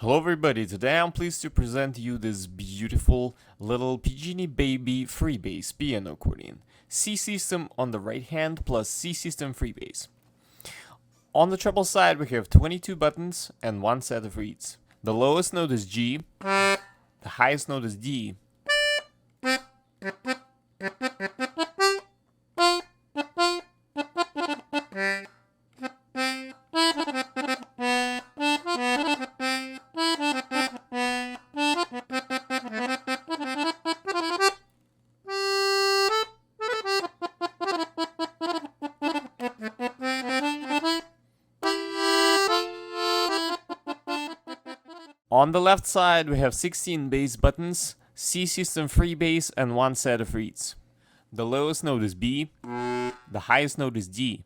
Hello everybody, today I'm pleased to present you this beautiful little Pigini baby freebase piano accordion. C system on the right hand plus C system freebase. On the treble side we have 22 buttons and one set of reeds. The lowest note is G, the highest note is D. On the left side we have 16 bass buttons, C system freebase and one set of reeds. The lowest note is B, the highest note is D.